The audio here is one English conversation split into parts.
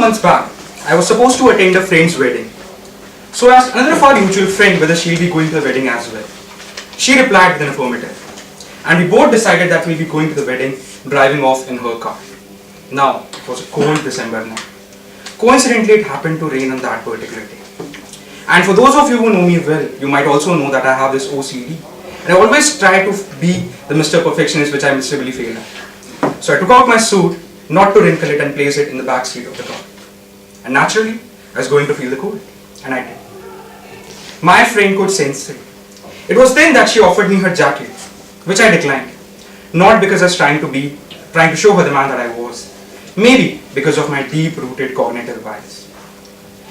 months back, I was supposed to attend a friend's wedding. So I asked another of our mutual friend whether she'll be going to the wedding as well. She replied with an affirmative. And we both decided that we'll be going to the wedding, driving off in her car. Now, it was a cold December night. Coincidentally, it happened to rain on that particular day. And for those of you who know me well, you might also know that I have this OCD. And I always try to be the Mr. Perfectionist, which I miserably fail at. So I took out my suit, not to wrinkle it, and place it in the back seat of the car. And naturally, I was going to feel the cold. And I did. My friend could sense it. It was then that she offered me her jacket, which I declined. Not because I was trying to show her the man that I was. Maybe because of my deep-rooted cognitive bias.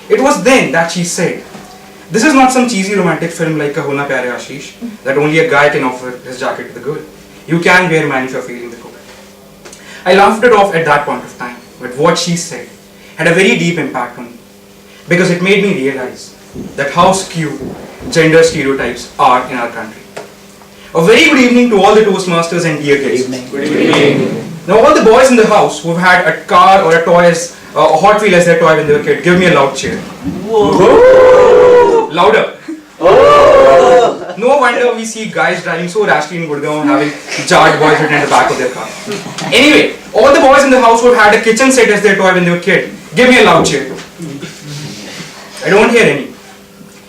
It was then that she said, "This is not some cheesy romantic film like Ho Na Pyare Ashish, that only a guy can offer his jacket to the girl. You can wear mine if you're feeling the cold." I laughed it off at that point of time, but what she said had a very deep impact on me, because it made me realize that how skewed gender stereotypes are in our country. A very good evening to all the Toastmasters and dear guests. Good evening. Now all the boys in the house who've had a car or a toy as a Hot Wheel as their toy when they were a kid, give me a loud cheer. Whoa. Louder. Oh. No wonder we see guys driving so rashly in Gurgaon having jarred boys written in the back of their car. Anyway, all the boys in the house who had a kitchen set as their toy when they were a kid, give me a loud cheer. I don't hear any.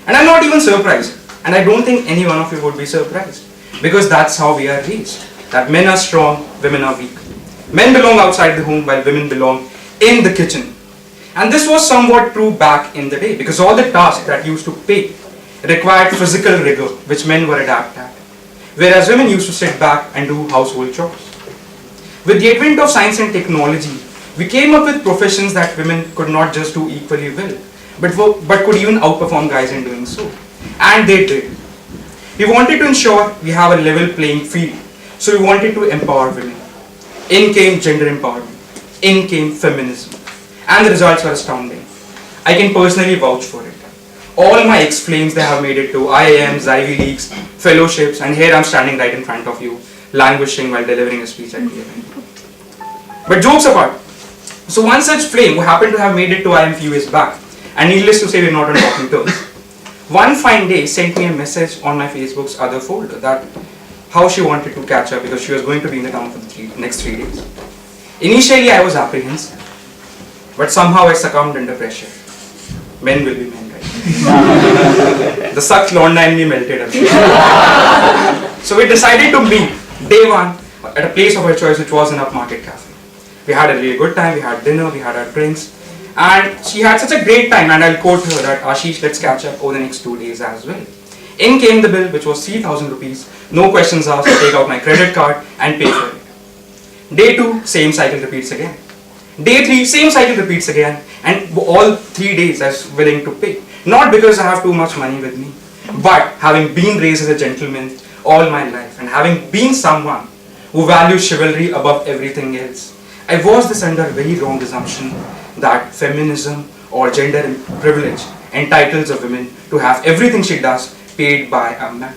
And I'm not even surprised. And I don't think any one of you would be surprised. Because that's how we are raised. That men are strong, women are weak. Men belong outside the home while women belong in the kitchen. And this was somewhat true back in the day, because all the tasks that used to pay required physical rigor, which men were adept at. Whereas women used to sit back and do household chores. With the advent of science and technology, we came up with professions that women could not just do equally well, but could even outperform guys in doing so. And they did. We wanted to ensure we have a level playing field, so we wanted to empower women. In came gender empowerment, in came feminism, and the results were astounding. I can personally vouch for it. All my ex-flames, they have made it to IIMs, Ivy Leagues, fellowships, and here I'm standing right in front of you, languishing while delivering a speech at TMND. But jokes apart, so one such flame who happened to have made it to IIM few years back, and needless to say we're not on talking terms, one fine day sent me a message on my Facebook's other folder that how she wanted to catch up because she was going to be in the town for the next 3 days. Initially I was apprehensive, but somehow I succumbed under pressure. Men will be men, right? The sucked Londa in me melted. So we decided to meet day one at a place of our choice, which was an upmarket cafe. We had a really good time, we had dinner, we had our drinks, and she had such a great time, and I'll quote her that, "Ashish, let's catch up over the next 2 days as well." In came the bill, which was 3,000 rupees, no questions asked, I take out my credit card and pay for it. Day 2, same cycle repeats again. Day 3, same cycle repeats again, and all 3 days I was willing to pay. Not because I have too much money with me, but having been raised as a gentleman all my life, and having been someone who values chivalry above everything else, I was this under a very wrong assumption that feminism or gender privilege entitles a woman to have everything she does paid by a man.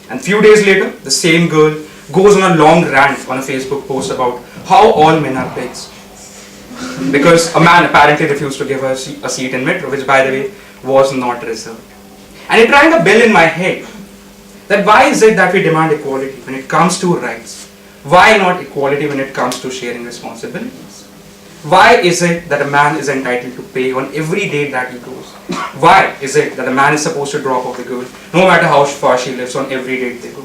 And few days later, the same girl goes on a long rant on a Facebook post about how all men are pigs. Because a man apparently refused to give her a seat in metro, which by the way was not reserved. And it rang a bell in my head that why is it that we demand equality when it comes to rights? Why not equality when it comes to sharing responsibilities? Why is it that a man is entitled to pay on every date that he goes? Why is it that a man is supposed to drop off the girl no matter how far she lives on every date they go?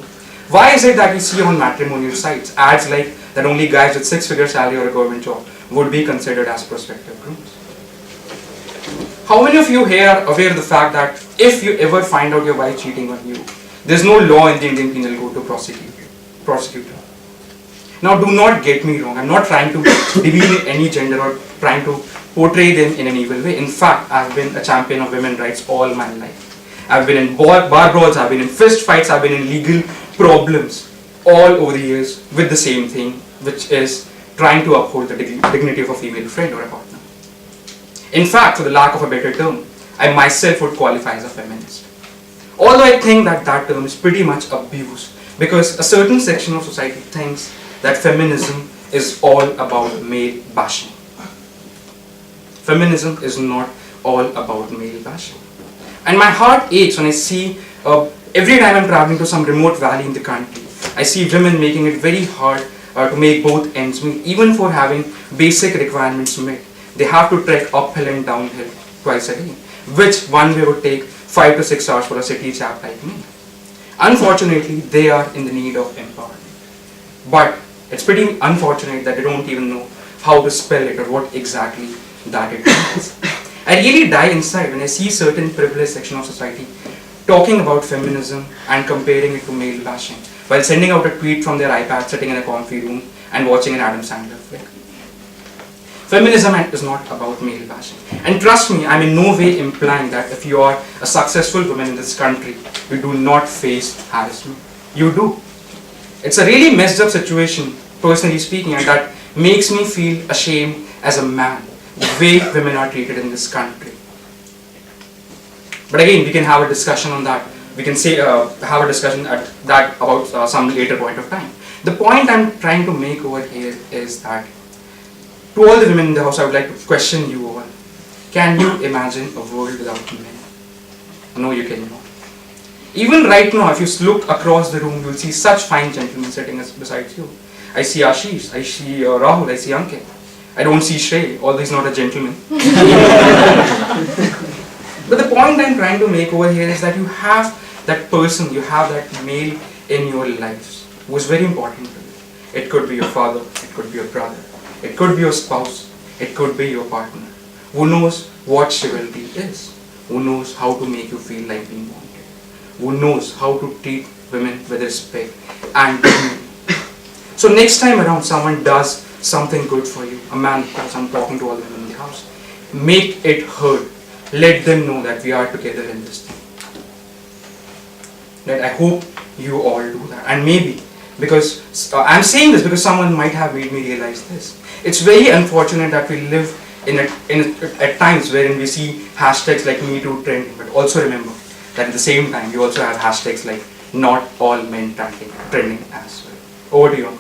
Why is it that we see on matrimonial sites ads like that only guys with 6-figure salary or a government job would be considered as prospective grooms? How many of you here are aware of the fact that if you ever find out your wife cheating on you, there's no law in the Indian Penal Code to prosecute her? Now do not get me wrong, I'm not trying to demean any gender or trying to portray them in an evil way. In fact, I've been a champion of women's rights all my life. I've been in bar brawls, I've been in fist fights, I've been in legal problems all over the years with the same thing, which is trying to uphold the dignity of a female friend or a partner. In fact, for the lack of a better term, I myself would qualify as a feminist. Although I think that that term is pretty much abused because a certain section of society thinks that feminism is all about male bashing. feminism is not all about male bashing. And my heart aches when I see, every time I'm traveling to some remote valley in the country, I see women making it very hard to make both ends meet, even for having basic requirements met. They have to trek uphill and downhill twice a day, which one way would take 5 to 6 hours for a city chap like me. Unfortunately, they are in the need of empowerment. But it's pretty unfortunate that they don't even know how to spell it or what exactly that it means. I really die inside when I see certain privileged section of society talking about feminism and comparing it to male bashing, while sending out a tweet from their iPad sitting in a comfy room and watching an Adam Sandler flick. Feminism is not about male bashing. And trust me, I'm in no way implying that if you are a successful woman in this country, you do not face harassment. You do. It's a really messed up situation, personally speaking, and that makes me feel ashamed as a man, the way women are treated in this country. But again, we can have a discussion on that. We can say have a discussion at that about some later point of time. The point I'm trying to make over here is that to all the women in the house, I would like to question you all. Can you imagine a world without men? No, you cannot. Even right now, if you look across the room, you will see such fine gentlemen sitting beside you. I see Ashish, I see Rahul, I see Ankit. I don't see Shrey, although he's not a gentleman. But the point I'm trying to make over here is that you have that person, you have that male in your lives who is very important to you. It could be your father, it could be your brother, it could be your spouse, it could be your partner, who knows what chivalry is, who knows how to make you feel like being wanted, who knows how to treat women with respect and dignity. So next time around someone does something good for you, a man, because I'm talking to all the women in the house, make it heard. Let them know that we are together in this thing. That I hope you all do that. And maybe, because I'm saying this because someone might have made me realize this. It's very unfortunate that we live at times wherein we see hashtags like #MeToo trending, but also remember that at the same time you also have hashtags like not all men trending as well. Over to you.